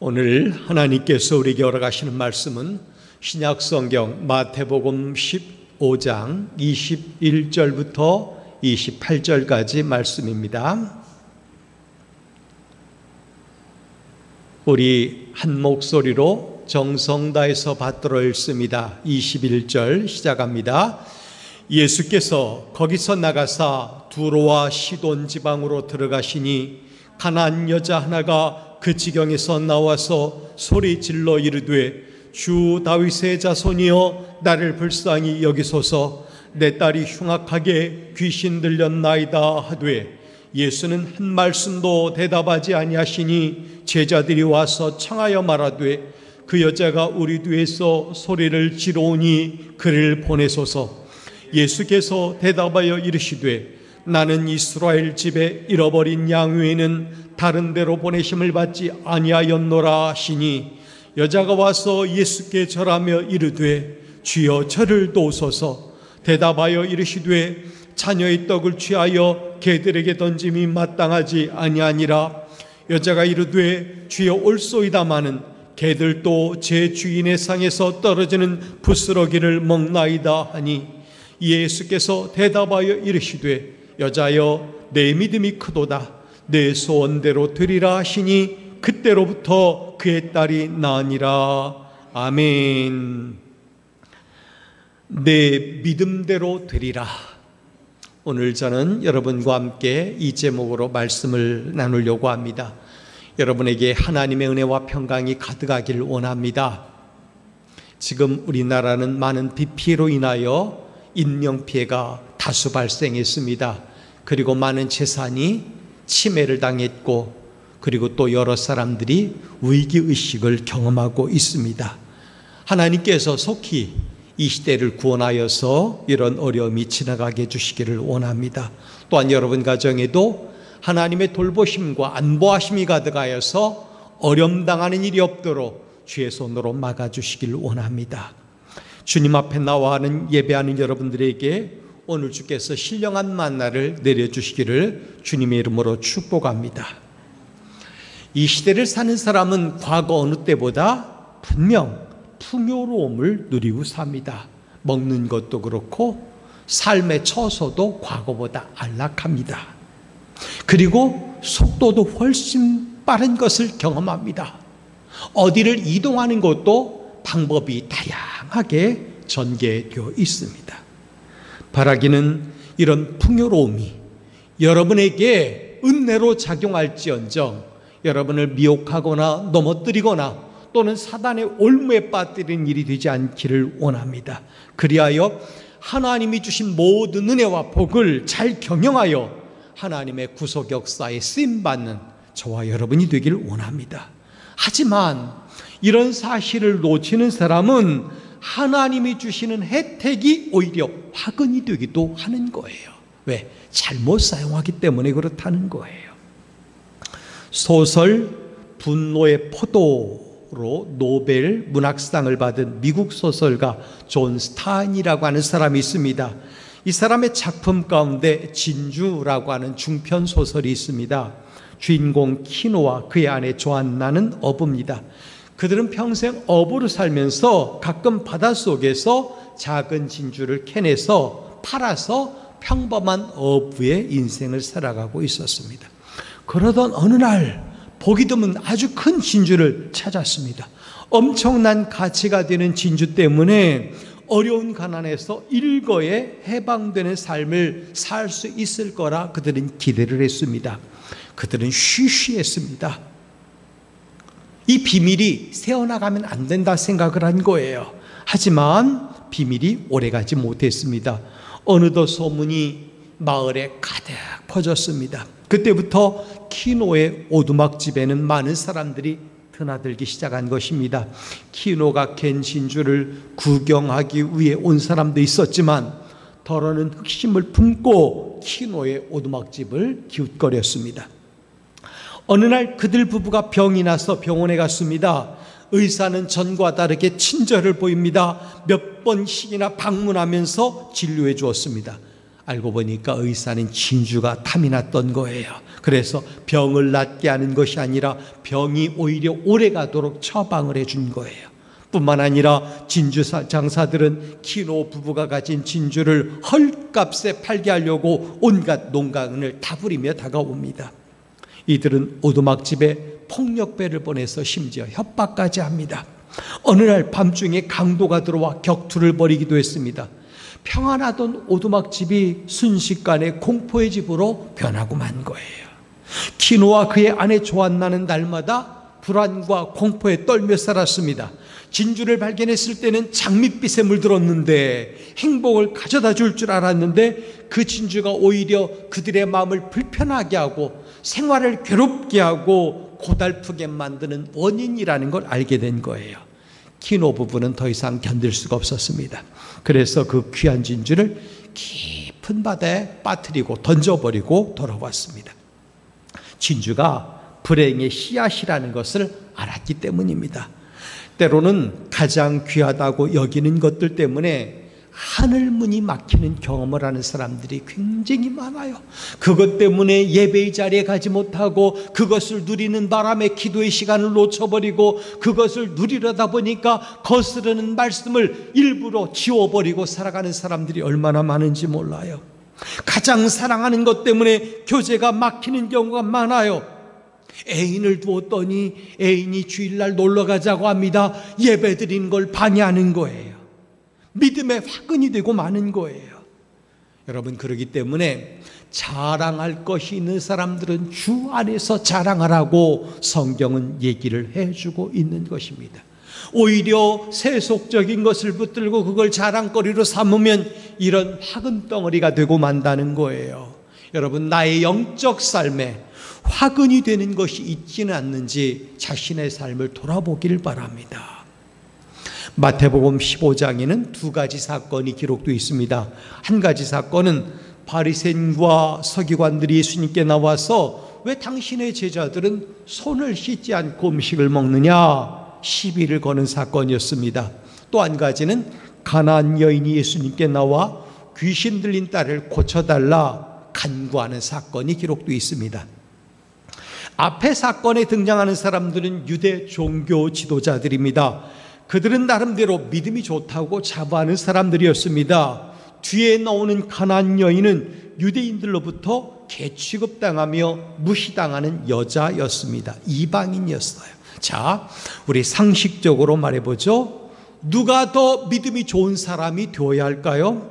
오늘 하나님께서 우리에게 허락하시는 말씀은 신약성경 마태복음 15장 21절부터 28절까지 말씀입니다. 우리 한 목소리로 정성 다해서 받들어 읽습니다. 21절 시작합니다. 예수께서 거기서 나가사 두로와 시돈 지방으로 들어가시니 가나안 여자 하나가 그 지경에서 나와서 소리 질러 이르되 주 다윗의 자손이여 나를 불쌍히 여기소서 내 딸이 흉악하게 귀신 들렸나이다 하되 예수는 한 말씀도 대답하지 아니하시니 제자들이 와서 청하여 말하되 그 여자가 우리 뒤에서 소리를 지르오니 그를 보내소서. 예수께서 대답하여 이르시되 나는 이스라엘 집에 잃어버린 양 외에는 다른 데로 보내심을 받지 아니하였노라 하시니 여자가 와서 예수께 절하며 이르되 주여 저를 도우소서. 대답하여 이르시되 자녀의 떡을 취하여 개들에게 던짐이 마땅하지 아니하니라. 여자가 이르되 주여 옳소이다마는 개들도 제 주인의 상에서 떨어지는 부스러기를 먹나이다 하니 예수께서 대답하여 이르시되 여자여 내 믿음이 크도다 내 소원대로 되리라 하시니 그때로부터 그의 딸이 나으니라. 아멘. 내 믿음대로 되리라. 오늘 저는 여러분과 함께 이 제목으로 말씀을 나누려고 합니다. 여러분에게 하나님의 은혜와 평강이 가득하기를 원합니다. 지금 우리나라는 많은 비 피해로 인하여 인명피해가 다수 발생했습니다. 그리고 많은 재산이 침해를 당했고 그리고 또 여러 사람들이 위기의식을 경험하고 있습니다. 하나님께서 속히 이 시대를 구원하여서 이런 어려움이 지나가게 해주시기를 원합니다. 또한 여러분 가정에도 하나님의 돌보심과 안보하심이 가득하여서 어려움당하는 일이 없도록 주의 손으로 막아주시기를 원합니다. 주님 앞에 나와하는 예배하는 여러분들에게 오늘 주께서 신령한 만나를 내려주시기를 주님의 이름으로 축복합니다. 이 시대를 사는 사람은 과거 어느 때보다 분명 풍요로움을 누리고 삽니다. 먹는 것도 그렇고 삶의 처소도 과거보다 안락합니다. 그리고 속도도 훨씬 빠른 것을 경험합니다. 어디를 이동하는 것도 방법이 다양하게 전개되어 있습니다. 바라기는 이런 풍요로움이 여러분에게 은혜로 작용할지언정 여러분을 미혹하거나 넘어뜨리거나 또는 사단의 올무에 빠뜨리는 일이 되지 않기를 원합니다. 그리하여 하나님이 주신 모든 은혜와 복을 잘 경영하여 하나님의 구속 역사에 쓰임받는 저와 여러분이 되기를 원합니다. 하지만 이런 사실을 놓치는 사람은 하나님이 주시는 혜택이 오히려 화근이 되기도 하는 거예요. 왜? 잘못 사용하기 때문에 그렇다는 거예요. 소설 분노의 포도로 노벨 문학상을 받은 미국 소설가 존 스타인이라고 하는 사람이 있습니다. 이 사람의 작품 가운데 진주라고 하는 중편 소설이 있습니다. 주인공 키노와 그의 아내 조안나는 어부입니다. 그들은 평생 어부로 살면서 가끔 바닷속에서 작은 진주를 캐내서 팔아서 평범한 어부의 인생을 살아가고 있었습니다. 그러던 어느 날 보기 드문 아주 큰 진주를 찾았습니다. 엄청난 가치가 되는 진주 때문에 어려운 가난에서 일거에 해방되는 삶을 살 수 있을 거라 그들은 기대를 했습니다. 그들은 쉬쉬했습니다. 이 비밀이 새어나가면 안 된다 생각을 한 거예요. 하지만 비밀이 오래가지 못했습니다. 어느덧 소문이 마을에 가득 퍼졌습니다. 그때부터 키노의 오두막집에는 많은 사람들이 드나들기 시작한 것입니다. 키노가 캔 진주를 구경하기 위해 온 사람도 있었지만 더러는 흑심을 품고 키노의 오두막집을 기웃거렸습니다. 어느 날 그들 부부가 병이 나서 병원에 갔습니다. 의사는 전과 다르게 친절을 보입니다. 몇 번씩이나 방문하면서 진료해 주었습니다. 알고 보니까 의사는 진주가 탐이 났던 거예요. 그래서 병을 낫게 하는 것이 아니라 병이 오히려 오래가도록 처방을 해준 거예요. 뿐만 아니라 진주 장사들은 키노 부부가 가진 진주를 헐값에 팔게 하려고 온갖 농간을 다 부리며 다가옵니다. 이들은 오두막집에 폭력배를 보내서 심지어 협박까지 합니다. 어느 날 밤중에 강도가 들어와 격투를 벌이기도 했습니다. 평안하던 오두막집이 순식간에 공포의 집으로 변하고 만 거예요. 키노와 그의 아내 조안나는 날마다 불안과 공포에 떨며 살았습니다. 진주를 발견했을 때는 장밋빛에 물들었는데 행복을 가져다 줄 줄 알았는데 그 진주가 오히려 그들의 마음을 불편하게 하고 생활을 괴롭게 하고 고달프게 만드는 원인이라는 걸 알게 된 거예요. 키노 부부는 더 이상 견딜 수가 없었습니다. 그래서 그 귀한 진주를 깊은 바다에 빠뜨리고 던져버리고 돌아왔습니다. 진주가 불행의 씨앗이라는 것을 알았기 때문입니다. 때로는 가장 귀하다고 여기는 것들 때문에 하늘문이 막히는 경험을 하는 사람들이 굉장히 많아요. 그것 때문에 예배의 자리에 가지 못하고 그것을 누리는 바람에 기도의 시간을 놓쳐버리고 그것을 누리려다 보니까 거스르는 말씀을 일부러 지워버리고 살아가는 사람들이 얼마나 많은지 몰라요. 가장 사랑하는 것 때문에 교제가 막히는 경우가 많아요. 애인을 두었더니 애인이 주일날 놀러가자고 합니다. 예배 드리는 걸 방해하는 거예요. 믿음의 화근이 되고 마는 거예요. 여러분, 그러기 때문에 자랑할 것이 있는 사람들은 주 안에서 자랑하라고 성경은 얘기를 해주고 있는 것입니다. 오히려 세속적인 것을 붙들고 그걸 자랑거리로 삼으면 이런 화근덩어리가 되고 만다는 거예요. 여러분, 나의 영적 삶에 화근이 되는 것이 있지는 않는지 자신의 삶을 돌아보길 바랍니다. 마태복음 15장에는 두 가지 사건이 기록되어 있습니다. 한 가지 사건은 바리새인과 서기관들이 예수님께 나와서 왜 당신의 제자들은 손을 씻지 않고 음식을 먹느냐 시비를 거는 사건이었습니다. 또 한 가지는 가나안 여인이 예수님께 나와 귀신 들린 딸을 고쳐달라 간구하는 사건이 기록되어 있습니다. 앞에 사건에 등장하는 사람들은 유대 종교 지도자들입니다. 그들은 나름대로 믿음이 좋다고 자부하는 사람들이었습니다. 뒤에 나오는 가나안 여인은 유대인들로부터 개취급당하며 무시당하는 여자였습니다. 이방인이었어요. 자, 우리 상식적으로 말해보죠. 누가 더 믿음이 좋은 사람이 되어야 할까요?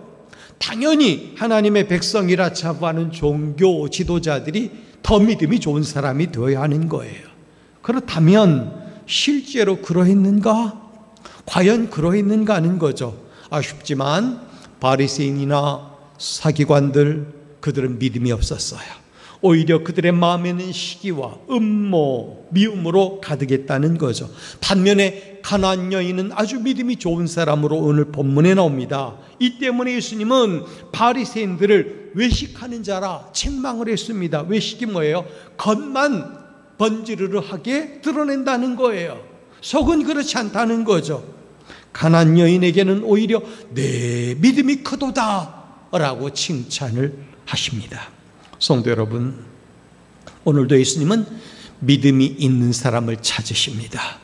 당연히 하나님의 백성이라 자부하는 종교 지도자들이 더 믿음이 좋은 사람이 되어야 하는 거예요. 그렇다면 실제로 그러했는가? 과연 그러했는가 하는 거죠. 아쉽지만 바리새인이나 사기관들, 그들은 믿음이 없었어요. 오히려 그들의 마음에는 시기와 음모, 미움으로 가득했다는 거죠. 반면에 가나안 여인은 아주 믿음이 좋은 사람으로 오늘 본문에 나옵니다. 이 때문에 예수님은 바리새인들을 외식하는 자라 책망을 했습니다. 외식이 뭐예요? 겉만 번지르르하게 드러낸다는 거예요. 속은 그렇지 않다는 거죠. 가나안 여인에게는 오히려 내 믿음이 크도다 라고 칭찬을 하십니다. 성도 여러분, 오늘도 예수님은 믿음이 있는 사람을 찾으십니다.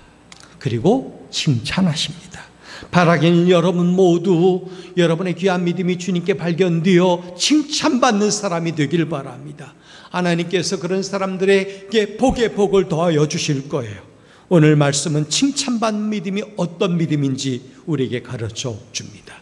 그리고 칭찬하십니다. 바라기는 여러분 모두 여러분의 귀한 믿음이 주님께 발견되어 칭찬받는 사람이 되길 바랍니다. 하나님께서 그런 사람들에게 복의 복을 더하여 주실 거예요. 오늘 말씀은 칭찬받는 믿음이 어떤 믿음인지 우리에게 가르쳐 줍니다.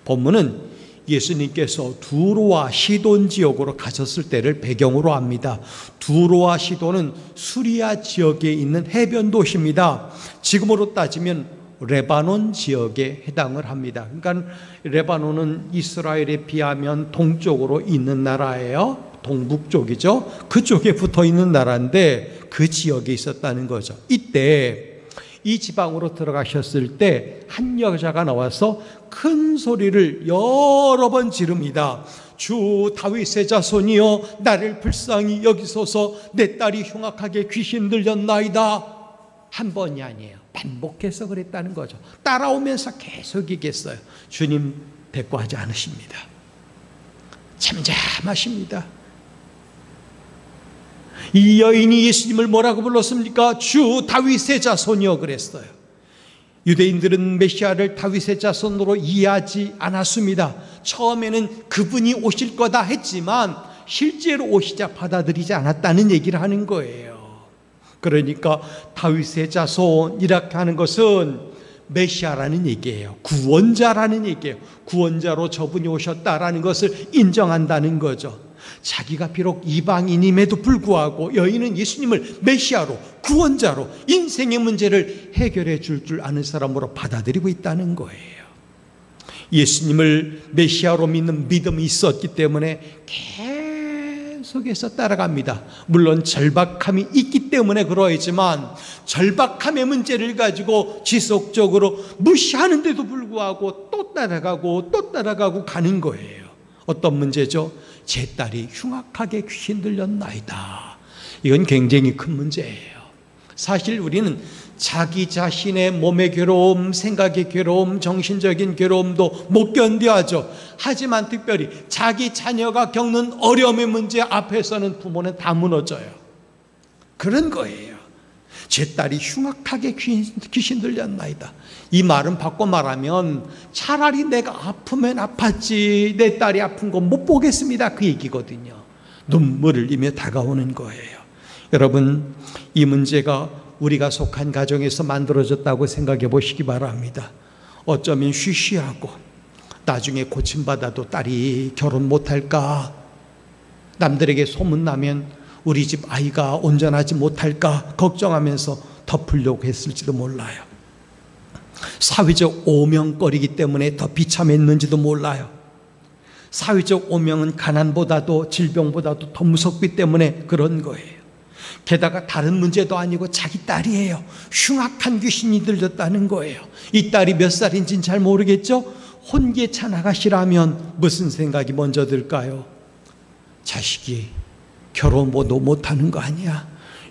본문은 예수님께서 두로와 시돈 지역으로 가셨을 때를 배경으로 합니다. 두로와 시돈은 수리아 지역에 있는 해변 도시입니다. 지금으로 따지면 레바논 지역에 해당을 합니다. 그러니까 레바논은 이스라엘에 비하면 동쪽으로 있는 나라예요. 동북쪽이죠. 그쪽에 붙어 있는 나라인데 그 지역에 있었다는 거죠. 이때 이 지방으로 들어가셨을 때 한 여자가 나와서 큰 소리를 여러 번 지릅니다. 주 다윗의 자손이여 나를 불쌍히 여기소서, 내 딸이 흉악하게 귀신 들렸나이다. 한 번이 아니에요. 반복해서 그랬다는 거죠. 따라오면서 계속 얘기했어요. 주님 대꾸하지 않으십니다. 잠잠하십니다. 이 여인이 예수님을 뭐라고 불렀습니까? 주 다윗의 자손이여 그랬어요. 유대인들은 메시아를 다윗의 자손으로 이해하지 않았습니다. 처음에는 그분이 오실 거다 했지만 실제로 오시자 받아들이지 않았다는 얘기를 하는 거예요. 그러니까 다윗의 자손 이렇게 하는 것은 메시아라는 얘기예요. 구원자라는 얘기예요. 구원자로 저분이 오셨다라는 것을 인정한다는 거죠. 자기가 비록 이방인임에도 불구하고 여인은 예수님을 메시아로, 구원자로 인생의 문제를 해결해 줄 아는 사람으로 받아들이고 있다는 거예요. 예수님을 메시아로 믿는 믿음이 있었기 때문에 계속해서 따라갑니다. 물론 절박함이 있기 때문에 그러하지만 절박함의 문제를 가지고 지속적으로 무시하는데도 불구하고 또 따라가고 가는 거예요. 어떤 문제죠? 제 딸이 흉악하게 귀신 들렸나이다. 이건 굉장히 큰 문제예요. 사실 우리는 자기 자신의 몸의 괴로움, 생각의 괴로움, 정신적인 괴로움도 못 견뎌하죠. 하지만 특별히 자기 자녀가 겪는 어려움의 문제 앞에서는 부모는 다 무너져요. 그런 거예요. 제 딸이 흉악하게 귀신 들렸나이다. 이 말은 바꿔 말하면 차라리 내가 아프면 아팠지 내 딸이 아픈 거 못 보겠습니다, 그 얘기거든요. 눈물을 흘리며 다가오는 거예요. 여러분, 이 문제가 우리가 속한 가정에서 만들어졌다고 생각해 보시기 바랍니다. 어쩌면 쉬쉬하고 나중에 고침받아도 딸이 결혼 못할까, 남들에게 소문나면 우리 집 아이가 온전하지 못할까 걱정하면서 덮으려고 했을지도 몰라요. 사회적 오명거리기 때문에 더 비참했는지도 몰라요. 사회적 오명은 가난보다도 질병보다도 더 무섭기 때문에 그런 거예요. 게다가 다른 문제도 아니고 자기 딸이에요. 흉악한 귀신이 들렸다는 거예요. 이 딸이 몇 살인지는 잘 모르겠죠? 혼계차 나가시라면 무슨 생각이 먼저 들까요? 자식이 결혼도 못하는 거 아니야?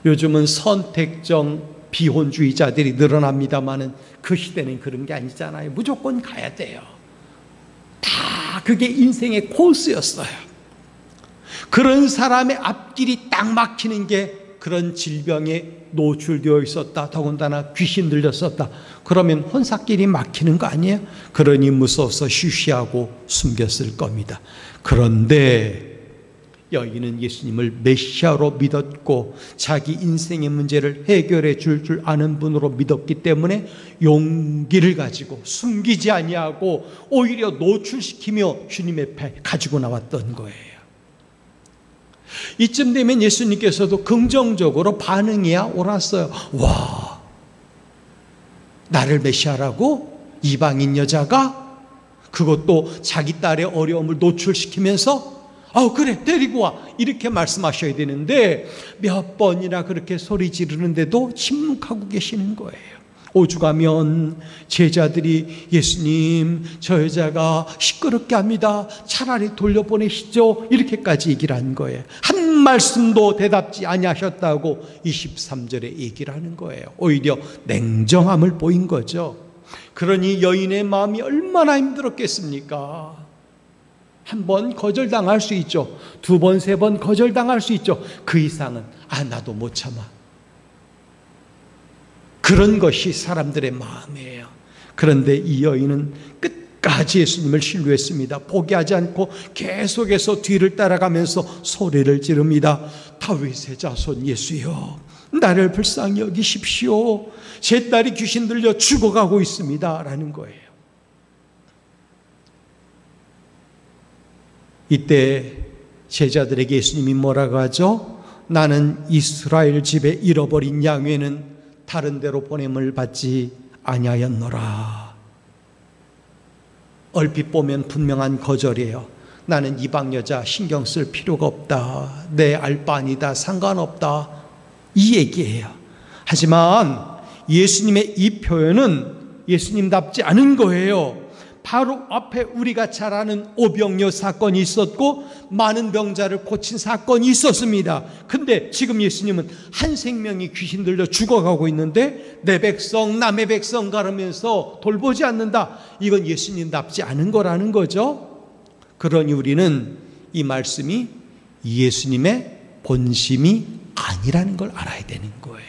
요즘은 선택적 비혼주의자들이 늘어납니다마는 그 시대는 그런 게 아니잖아요. 무조건 가야 돼요. 다 그게 인생의 코스였어요. 그런 사람의 앞길이 딱 막히는 게 그런 질병에 노출되어 있었다, 더군다나 귀신 들렸었다, 그러면 혼사길이 막히는 거 아니에요? 그러니 무서워서 쉬쉬하고 숨겼을 겁니다. 그런데 여인은 예수님을 메시아로 믿었고 자기 인생의 문제를 해결해 줄 아는 분으로 믿었기 때문에 용기를 가지고 숨기지 아니하고 오히려 노출시키며 주님의 앞에 가지고 나왔던 거예요. 이쯤 되면 예수님께서도 긍정적으로 반응이야 옳았어요. 와, 나를 메시아라고? 이방인 여자가? 그것도 자기 딸의 어려움을 노출시키면서 그래 데리고 와, 이렇게 말씀하셔야 되는데 몇 번이나 그렇게 소리 지르는데도 침묵하고 계시는 거예요. 오죽하면 제자들이 예수님, 저 여자가 시끄럽게 합니다, 차라리 돌려보내시죠, 이렇게까지 얘기를 한 거예요. 한 말씀도 대답지 아니하셨다고 23절에 얘기를 하는 거예요. 오히려 냉정함을 보인 거죠. 그러니 여인의 마음이 얼마나 힘들었겠습니까? 한 번 거절당할 수 있죠. 두 번, 세 번 거절당할 수 있죠. 그 이상은 나도 못 참아. 그런 것이 사람들의 마음이에요. 그런데 이 여인은 끝까지 예수님을 신뢰했습니다. 포기하지 않고 계속해서 뒤를 따라가면서 소리를 지릅니다. 다윗의 자손 예수여, 나를 불쌍히 여기십시오. 제 딸이 귀신 들려 죽어가고 있습니다 라는 거예요. 이때 제자들에게 예수님이 뭐라고 하죠? 나는 이스라엘 집에 잃어버린 양 외에는 다른 데로 보냄을 받지 아니하였노라. 얼핏 보면 분명한 거절이에요. 나는 이방 여자 신경 쓸 필요가 없다, 내 알 바 아니다, 상관없다, 이 얘기예요. 하지만 예수님의 이 표현은 예수님답지 않은 거예요. 바로 앞에 우리가 잘 아는 오병이어 사건이 있었고 많은 병자를 고친 사건이 있었습니다. 근데 지금 예수님은 한 생명이 귀신 들려 죽어가고 있는데 내 백성 남의 백성 가르면서 돌보지 않는다. 이건 예수님답지 않은 거라는 거죠. 그러니 우리는 이 말씀이 예수님의 본심이 아니라는 걸 알아야 되는 거예요.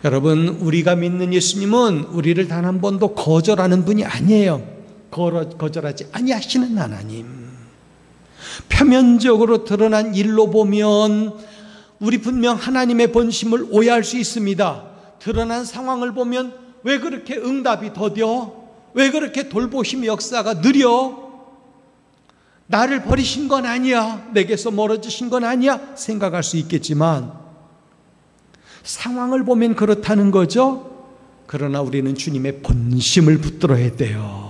여러분, 우리가 믿는 예수님은 우리를 단 한 번도 거절하는 분이 아니에요. 거절하지 아니하시는 하나님. 표면적으로 드러난 일로 보면 우리 분명 하나님의 본심을 오해할 수 있습니다. 드러난 상황을 보면 왜 그렇게 응답이 더뎌? 왜 그렇게 돌보심 역사가 느려? 나를 버리신 건 아니야, 내게서 멀어지신 건 아니야 생각할 수 있겠지만 상황을 보면 그렇다는 거죠. 그러나 우리는 주님의 본심을 붙들어야 돼요.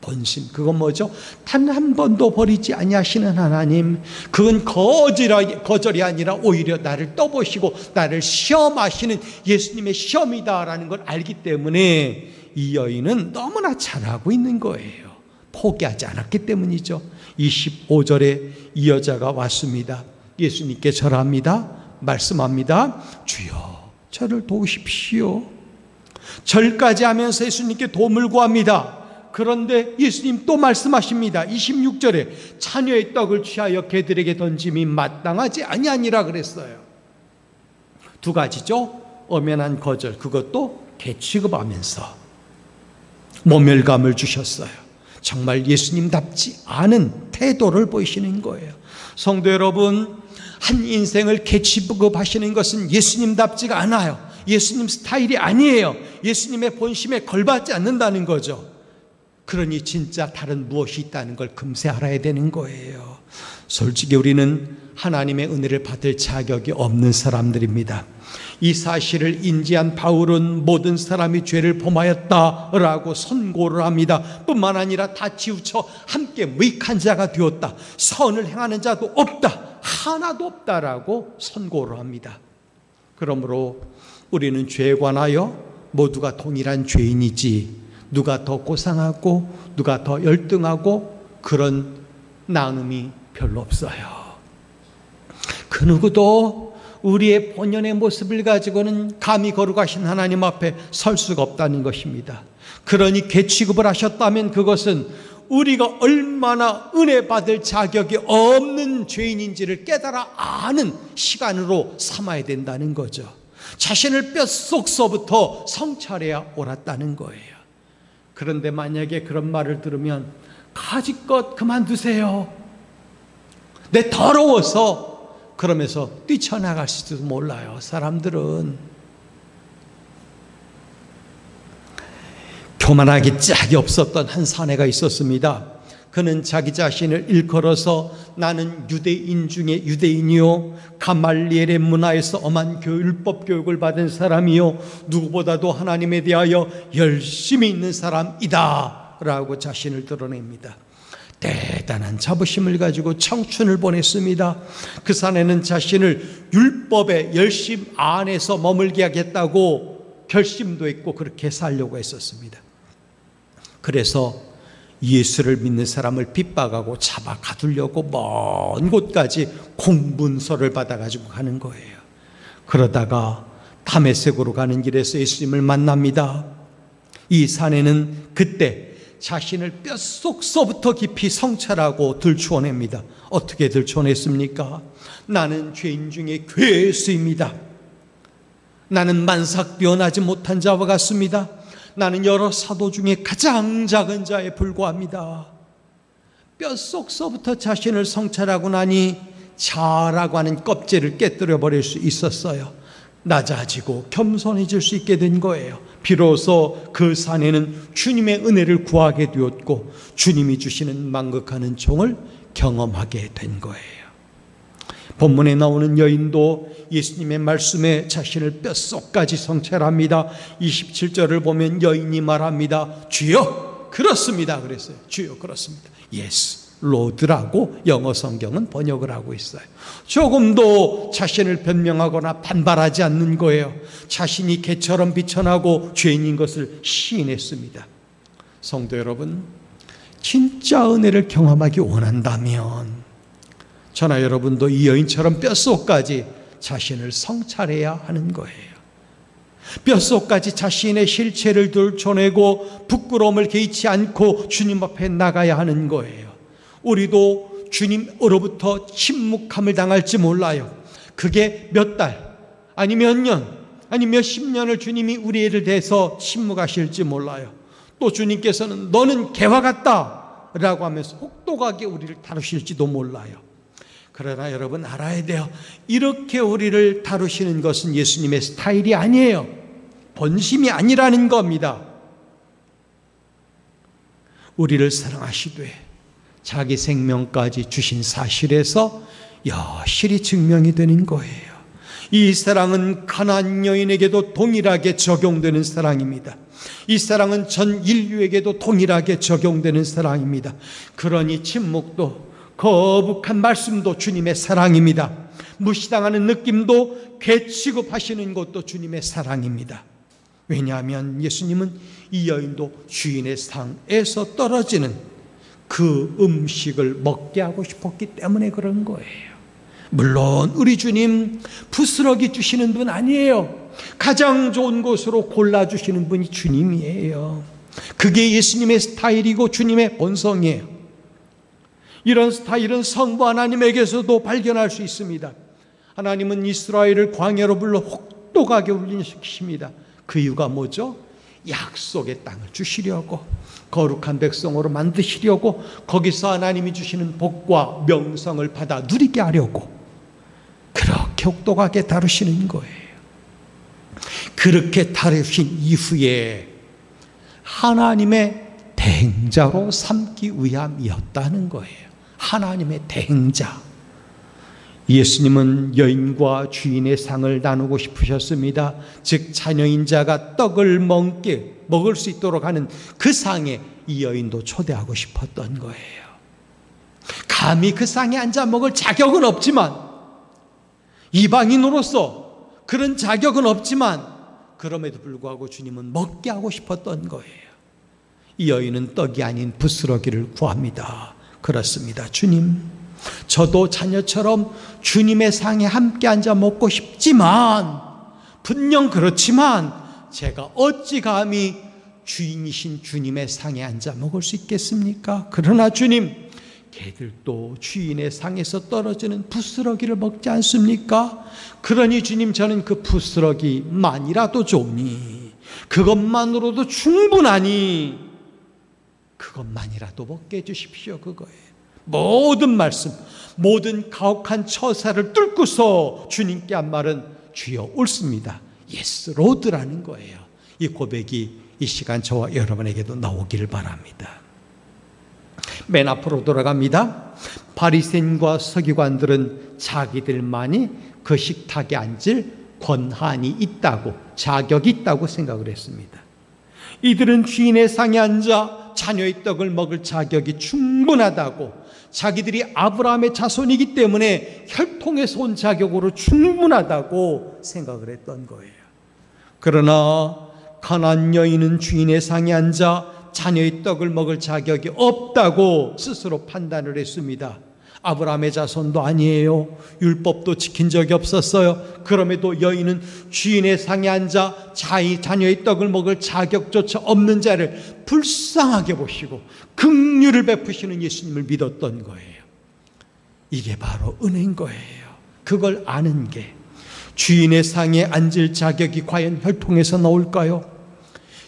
본심, 그건 뭐죠? 단 한 번도 버리지 아니하시는 하나님. 그건 거절이 아니라 오히려 나를 떠보시고 나를 시험하시는 예수님의 시험이다라는 걸 알기 때문에 이 여인은 너무나 잘하고 있는 거예요. 포기하지 않았기 때문이죠. 25절에 이 여자가 왔습니다. 예수님께 절합니다. 말씀합니다. 주여, 저를 도우십시오. 절까지 하면서 예수님께 도움을 구합니다. 그런데 예수님 또 말씀하십니다. 26절에 자녀의 떡을 취하여 개들에게 던짐이 마땅하지 아니하니라 그랬어요. 두 가지죠. 엄연한 거절, 그것도 개 취급하면서 모멸감을 주셨어요. 정말 예수님답지 않은 태도를 보이시는 거예요. 성도 여러분, 한 인생을 개 취급하시는 것은 예수님답지가 않아요. 예수님 스타일이 아니에요. 예수님의 본심에 걸맞지 않는다는 거죠. 그러니 진짜 다른 무엇이 있다는 걸 금세 알아야 되는 거예요. 솔직히 우리는 하나님의 은혜를 받을 자격이 없는 사람들입니다. 이 사실을 인지한 바울은 모든 사람이 죄를 범하였다라고 선고를 합니다. 뿐만 아니라 다 치우쳐 함께 무익한 자가 되었다. 선을 행하는 자도 없다. 하나도 없다라고 선고를 합니다. 그러므로 우리는 죄에 관하여 모두가 동일한 죄인이지 누가 더 고상하고 누가 더 열등하고 그런 나눔이 별로 없어요. 그 누구도 우리의 본연의 모습을 가지고는 감히 거룩하신 하나님 앞에 설 수가 없다는 것입니다. 그러니 개 취급을 하셨다면 그것은 우리가 얼마나 은혜 받을 자격이 없는 죄인인지를 깨달아 아는 시간으로 삼아야 된다는 거죠. 자신을 뼛속서부터 성찰해야 옳았다는 거예요. 그런데 만약에 그런 말을 들으면 가지껏 그만두세요, 내 더러워서, 그러면서 뛰쳐나갈지도 몰라요. 사람들은 교만하기 짝이 없었던 한 사내가 있었습니다. 그는 자기 자신을 일컬어서 나는 유대인 중에 유대인이요, 가말리엘의 문화에서 엄한 율법 교육을 받은 사람이요, 누구보다도 하나님에 대하여 열심히 있는 사람이다 라고 자신을 드러냅니다. 대단한 자부심을 가지고 청춘을 보냈습니다. 그 사내는 자신을 율법의 열심 안에서 머물게 하겠다고 결심도 했고 그렇게 살려고 했었습니다. 그래서 예수를 믿는 사람을 핍박하고 잡아 가두려고 먼 곳까지 공문서를 받아가지고 가는 거예요. 그러다가 다메섹으로 가는 길에서 예수님을 만납니다. 이 사내는 그때 자신을 뼛속서부터 깊이 성찰하고 들추어냅니다. 어떻게 들추어냈습니까? 나는 죄인 중에 괴수입니다. 나는 만삭 변하지 못한 자와 같습니다. 나는 여러 사도 중에 가장 작은 자에 불과합니다. 뼛속서부터 자신을 성찰하고 나니 자라고 하는 껍질을 깨뜨려 버릴 수 있었어요. 낮아지고 겸손해질 수 있게 된 거예요. 비로소 그 사내는 주님의 은혜를 구하게 되었고 주님이 주시는 만극하는 종을 경험하게 된 거예요. 본문에 나오는 여인도 예수님의 말씀에 자신을 뼛속까지 성찰합니다. 27절을 보면 여인이 말합니다. 주여 그렇습니다 그랬어요. 주여 그렇습니다. Yes, Lord라고 영어 성경은 번역을 하고 있어요. 조금도 자신을 변명하거나 반발하지 않는 거예요. 자신이 개처럼 비천하고 죄인인 것을 시인했습니다. 성도 여러분, 진짜 은혜를 경험하기 원한다면 저나 여러분도 이 여인처럼 뼛속까지 자신을 성찰해야 하는 거예요. 뼛속까지 자신의 실체를 들춰내고 부끄러움을 개의치 않고 주님 앞에 나가야 하는 거예요. 우리도 주님으로부터 침묵함을 당할지 몰라요. 그게 몇 달, 아니 몇 년, 아니 몇십 년을 주님이 우리를 대해서 침묵하실지 몰라요. 또 주님께서는 너는 개와 같다 라고 하면서 혹독하게 우리를 다루실지도 몰라요. 그러나 여러분 알아야 돼요. 이렇게 우리를 다루시는 것은 예수님의 스타일이 아니에요. 본심이 아니라는 겁니다. 우리를 사랑하시되 자기 생명까지 주신 사실에서 여실히 증명이 되는 거예요. 이 사랑은 가나안 여인에게도 동일하게 적용되는 사랑입니다. 이 사랑은 전 인류에게도 동일하게 적용되는 사랑입니다. 그러니 침묵도 거북한 말씀도 주님의 사랑입니다. 무시당하는 느낌도 괴 취급하시는 것도 주님의 사랑입니다. 왜냐하면 예수님은 이 여인도 주인의 상에서 떨어지는 그 음식을 먹게 하고 싶었기 때문에 그런 거예요. 물론 우리 주님 부스러기 주시는 분 아니에요. 가장 좋은 곳으로 골라주시는 분이 주님이에요. 그게 예수님의 스타일이고 주님의 본성이에요. 이런 스타일은 성부 하나님에게서도 발견할 수 있습니다. 하나님은 이스라엘을 광야로 불러 혹독하게 훈련시키십니다. 그 이유가 뭐죠? 약속의 땅을 주시려고, 거룩한 백성으로 만드시려고, 거기서 하나님이 주시는 복과 명성을 받아 누리게 하려고 그렇게 혹독하게 다루시는 거예요. 그렇게 다루신 이후에 하나님의 대행자로 삼기 위함이었다는 거예요. 하나님의 대행자. 예수님은 여인과 주인의 상을 나누고 싶으셨습니다. 즉 자녀인 자가 떡을 먹을 수 있도록 하는 그 상에 이 여인도 초대하고 싶었던 거예요. 감히 그 상에 앉아 먹을 자격은 없지만, 이방인으로서 그런 자격은 없지만, 그럼에도 불구하고 주님은 먹게 하고 싶었던 거예요. 이 여인은 떡이 아닌 부스러기를 구합니다. 그렇습니다. 주님, 저도 자녀처럼 주님의 상에 함께 앉아 먹고 싶지만, 분명 그렇지만 제가 어찌 감히 주인이신 주님의 상에 앉아 먹을 수 있겠습니까? 그러나 주님, 개들도 주인의 상에서 떨어지는 부스러기를 먹지 않습니까? 그러니 주님, 저는 그 부스러기만이라도 좋으니, 그것만으로도 충분하니 그것만이라도 먹게 해주십시오. 그거예요. 모든 말씀, 모든 가혹한 처사를 뚫고서 주님께 한 말은 주여 옳습니다. 예스 로드라는 거예요. 이 고백이 이 시간 저와 여러분에게도 나오기를 바랍니다. 맨 앞으로 돌아갑니다. 바리새인과 서기관들은 자기들만이 그 식탁에 앉을 권한이 있다고, 자격이 있다고 생각을 했습니다. 이들은 주인의 상에 앉아 자녀의 떡을 먹을 자격이 충분하다고, 자기들이 아브라함의 자손이기 때문에 혈통에서 온 자격으로 충분하다고 생각을 했던 거예요. 그러나 가나안 여인은 주인의 상에 앉아 자녀의 떡을 먹을 자격이 없다고 스스로 판단을 했습니다. 아브라함의 자손도 아니에요. 율법도 지킨 적이 없었어요. 그럼에도 여인은 주인의 상에 앉아 자녀의 떡을 먹을 자격조차 없는 자를 불쌍하게 보시고 긍휼을 베푸시는 예수님을 믿었던 거예요. 이게 바로 은혜인 거예요. 그걸 아는 게, 주인의 상에 앉을 자격이 과연 혈통에서 나올까요?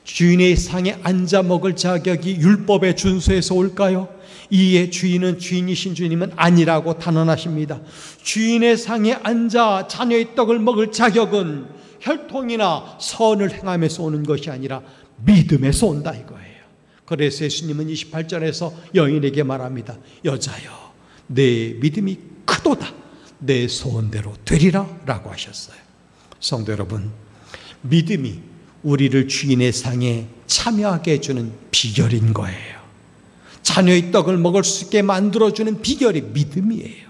주인의 상에 앉아 먹을 자격이 율법의 준수에서 올까요? 이에 주인이신 주님은 아니라고 단언하십니다. 주인의 상에 앉아 자녀의 떡을 먹을 자격은 혈통이나 선을 행함에서 오는 것이 아니라 믿음에서 온다 이거예요. 그래서 예수님은 28절에서 여인에게 말합니다. 여자여, 내 믿음이 크도다. 내 소원대로 되리라 라고 하셨어요. 성도 여러분, 믿음이 우리를 주인의 상에 참여하게 해주는 비결인 거예요. 자녀의 떡을 먹을 수 있게 만들어주는 비결이 믿음이에요.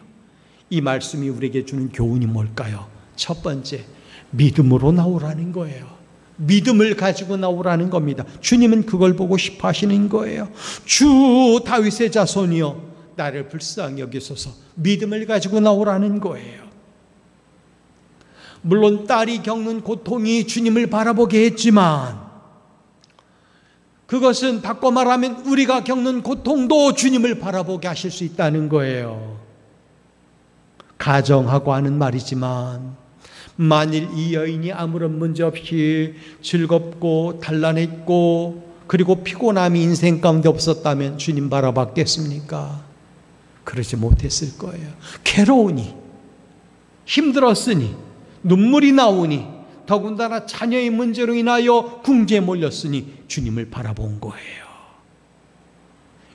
이 말씀이 우리에게 주는 교훈이 뭘까요? 첫 번째, 믿음으로 나오라는 거예요. 믿음을 가지고 나오라는 겁니다. 주님은 그걸 보고 싶어 하시는 거예요. 주 다윗의 자손이여, 나를 불쌍히 여기소서. 믿음을 가지고 나오라는 거예요. 물론 딸이 겪는 고통이 주님을 바라보게 했지만, 그것은 바꿔 말하면 우리가 겪는 고통도 주님을 바라보게 하실 수 있다는 거예요. 가정하고 하는 말이지만 만일 이 여인이 아무런 문제 없이 즐겁고 단란했고 그리고 피곤함이 인생 가운데 없었다면 주님 바라봤겠습니까? 그러지 못했을 거예요. 괴로우니, 힘들었으니, 눈물이 나오니, 더군다나 자녀의 문제로 인하여 궁지에 몰렸으니 주님을 바라본 거예요.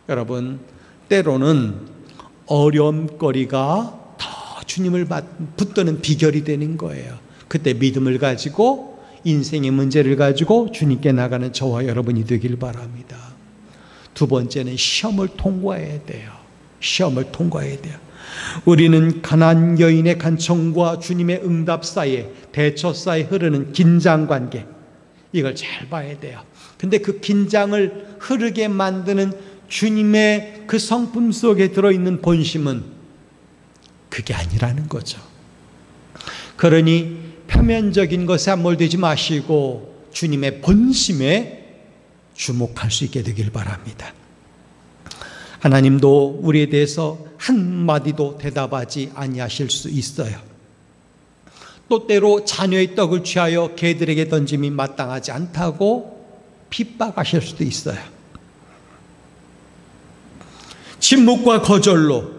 여러분, 때로는 어려움거리가 더 주님을 붙드는 비결이 되는 거예요. 그때 믿음을 가지고 인생의 문제를 가지고 주님께 나가는 저와 여러분이 되길 바랍니다. 두 번째는 시험을 통과해야 돼요. 시험을 통과해야 돼요. 우리는 가나안 여인의 간청과 주님의 응답 사이에, 대처 사이에 흐르는 긴장관계, 이걸 잘 봐야 돼요. 근데 그 긴장을 흐르게 만드는 주님의 그 성품 속에 들어있는 본심은 그게 아니라는 거죠. 그러니 표면적인 것에 함몰되지 마시고 주님의 본심에 주목할 수 있게 되길 바랍니다. 하나님도 우리에 대해서 한마디도 대답하지 아니하실 수 있어요. 또 때로 자녀의 떡을 취하여 개들에게 던짐이 마땅하지 않다고 핍박하실 수도 있어요. 침묵과 거절로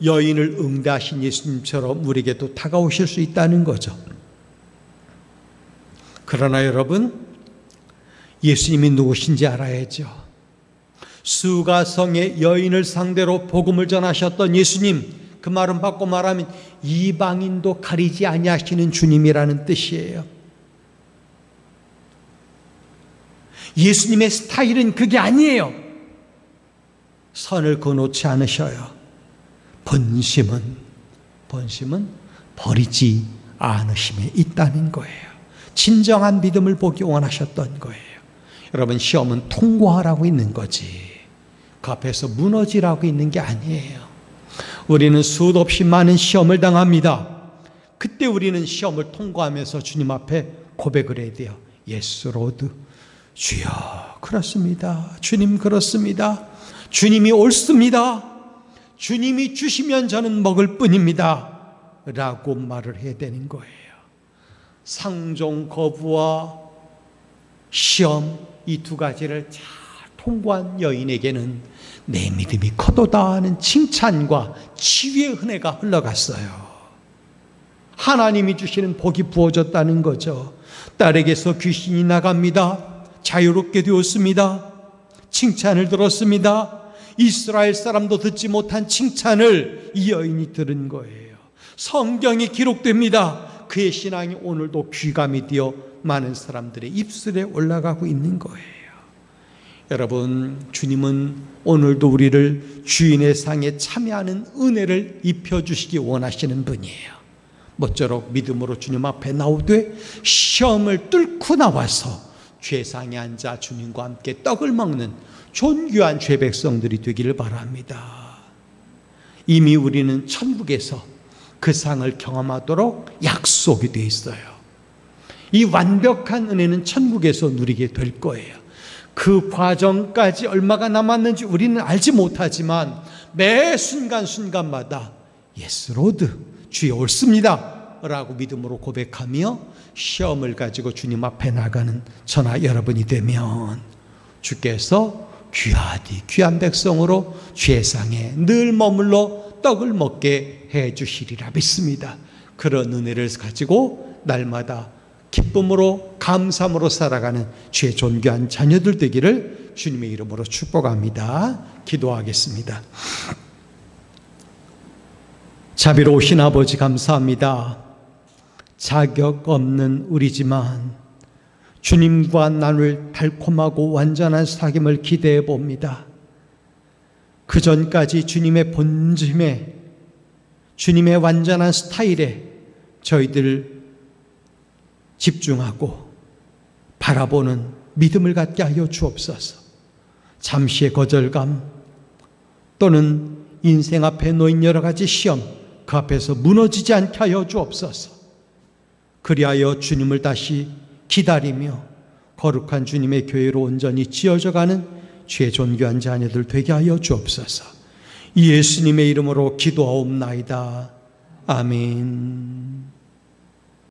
여인을 응대하신 예수님처럼 우리에게도 다가오실 수 있다는 거죠. 그러나 여러분, 예수님이 누구신지 알아야죠. 수가성의 여인을 상대로 복음을 전하셨던 예수님, 그 말은 바꿔 말하면 이방인도 가리지 아니하시는 주님이라는 뜻이에요. 예수님의 스타일은 그게 아니에요. 선을 그어놓지 않으셔요. 본심은 버리지 않으심에 있다는 거예요. 진정한 믿음을 보기 원하셨던 거예요. 여러분, 시험은 통과하라고 있는 거지 그 앞에서 무너지라고 있는 게 아니에요. 우리는 수도 없이 많은 시험을 당합니다. 그때 우리는 시험을 통과하면서 주님 앞에 고백을 해야 돼요. Yes, Lord. 주여, 그렇습니다. 주님, 그렇습니다. 주님이 옳습니다. 주님이 주시면 저는 먹을 뿐입니다. 라고 말을 해야 되는 거예요. 상종 거부와 시험, 이 두 가지를 잘 통과한 여인에게는 내 믿음이 커도다 하는 칭찬과 치유의 은혜가 흘러갔어요. 하나님이 주시는 복이 부어졌다는 거죠. 딸에게서 귀신이 나갑니다. 자유롭게 되었습니다. 칭찬을 들었습니다. 이스라엘 사람도 듣지 못한 칭찬을 이 여인이 들은 거예요. 성경이 기록됩니다. 그의 신앙이 오늘도 귀감이 되어 많은 사람들의 입술에 올라가고 있는 거예요. 여러분, 주님은 오늘도 우리를 주인의 상에 참여하는 은혜를 입혀주시기 원하시는 분이에요. 모쪼록 믿음으로 주님 앞에 나오되 시험을 뚫고 나와서 죄상에 앉아 주님과 함께 떡을 먹는 존귀한 죄 백성들이 되기를 바랍니다. 이미 우리는 천국에서 그 상을 경험하도록 약속이 되어 있어요. 이 완벽한 은혜는 천국에서 누리게 될 거예요. 그 과정까지 얼마가 남았는지 우리는 알지 못하지만 매 순간순간마다 Yes, Lord, 주여 옳습니다 라고 믿음으로 고백하며 시험을 가지고 주님 앞에 나가는 저나 여러분이 되면 주께서 귀하디 귀한 백성으로 죄상에 늘 머물러 떡을 먹게 해주시리라 믿습니다. 그런 은혜를 가지고 날마다 기쁨으로 감사함으로 살아가는 주의 존귀한 자녀들 되기를 주님의 이름으로 축복합니다. 기도하겠습니다. 자비로우신 아버지, 감사합니다. 자격 없는 우리지만 주님과 나눌 달콤하고 완전한 사귐을 기대해 봅니다. 그 전까지 주님의 본심에, 주님의 완전한 스타일에 저희들 집중하고 바라보는 믿음을 갖게 하여 주옵소서. 잠시의 거절감 또는 인생 앞에 놓인 여러 가지 시험, 그 앞에서 무너지지 않게 하여 주옵소서. 그리하여 주님을 다시 기다리며 거룩한 주님의 교회로 온전히 지어져가는 주의 존귀한 자녀들 되게 하여 주옵소서. 예수님의 이름으로 기도하옵나이다. 아멘.